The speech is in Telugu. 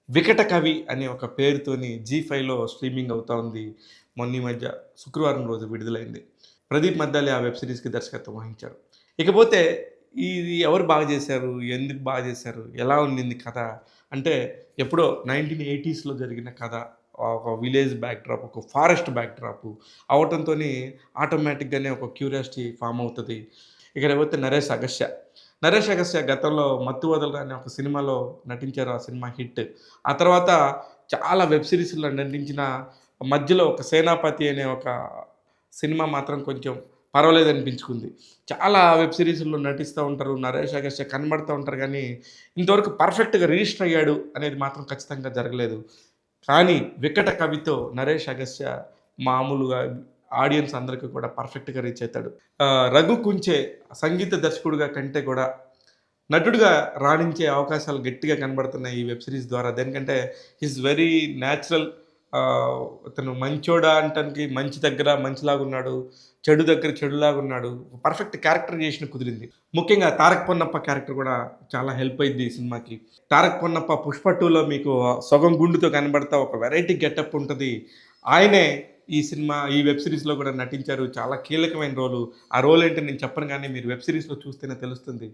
'వికట కవి' అనే ఒక పేరుతోని జీ ఫైవ్‌లో స్ట్రీమింగ్ అవుతా ఉంది. మొన్న ఈ మధ్య శుక్రవారం రోజు విడుదలైంది. ప్రదీప్ మద్దాలి ఆ వెబ్ సీరీస్‌కి దర్శకత్వం వహించారు. ఇకపోతే ఇది ఎవరు బాగా చేశారు? ఎందుకు బాగా చేశారు? ఎలా ఉండింది కథ? అంటే ఎప్పుడో 1980స్‌లో జరిగిన కథ. ఒక విలేజ్ బ్యాక్‌డ్రాప్, ఒక ఫారెస్ట్ బ్యాక్‌డ్రాప్ అవ్వటంతోని ఆటోమేటిక్‌గానే ఒక క్యూరియాసిటీ ఫార్మ్ అవుతది. ఇక లేకపోతే నరేష్ అగస్త్య. నరేష్ అగస్త్య గతంలో 'మత్తు వదలరా' అనే ఒక సినిమాలో నటించారు. ఆ సినిమా హిట్. ఆ తర్వాత చాలా వెబ్ సీరీస్‌లో నటించిన మధ్యలో ఒక 'సేనాపతి' అనే ఒక సినిమా మాత్రం కొంచెం పర్వాలేదనిపించుకుంది. చాలా వెబ్ సీరీస్‌ల్లో నటిస్తా ఉంటారు. నరేష్ అగస్త్య కనబడుతా ఉంటారు గానీ, ఇంతవరకు పర్ఫెక్ట్‌గా రిజిస్టర్ అయ్యాడు అనేది మాత్రం ఖచ్చితంగా జరగలేదు. కానీ 'వికట కవి'తో నరేష్ అగస్త్య మామూలుగా ఆడియన్స్ అందరికి కూడా పర్ఫెక్ట్‌గా రీచ్ అయితాడు. 'రఘు కుంచే' సంగీత దర్శకుడిగా కంటే కూడా నటుడిగా రాణించే అవకాశాలు గట్టిగా కనబడుతున్నాయి ఈ వెబ్ సీరీస్ ద్వారా. దేనికంటే హి ఈస్ వెరీ న్యాచురల్. అతను మంచోడా అంటానికి మంచి దగ్గర మంచిలాగున్నాడు. చెడు దగ్గర చెడులాగున్నాడు. పర్ఫెక్ట్ క్యారెక్టరైజేషన్ కుదిరింది. ముఖ్యంగా 'తారక్ పొన్నప్ప' క్యారెక్టర్ కూడా చాలా హెల్ప్ అయ్యిద్ది ఈ సినిమాకి. 'తారక్ పొన్నప్ప' 'పుష్ప 2లో' మీకు సగం గుండుతో కనబడతా ఒక వెరైటీ గెటప్ ఉంటది. ఆయనే ఈ వెబ్ సీరీస్‌లో కూడా నటించారు. చాలా కీలకమైన రోలు. ఆ రోల్ ఏంటో నేను చెప్పను గానీ మీరు వెబ్ సీరీస్‌లో చూస్తేనే తెలుస్తుంది.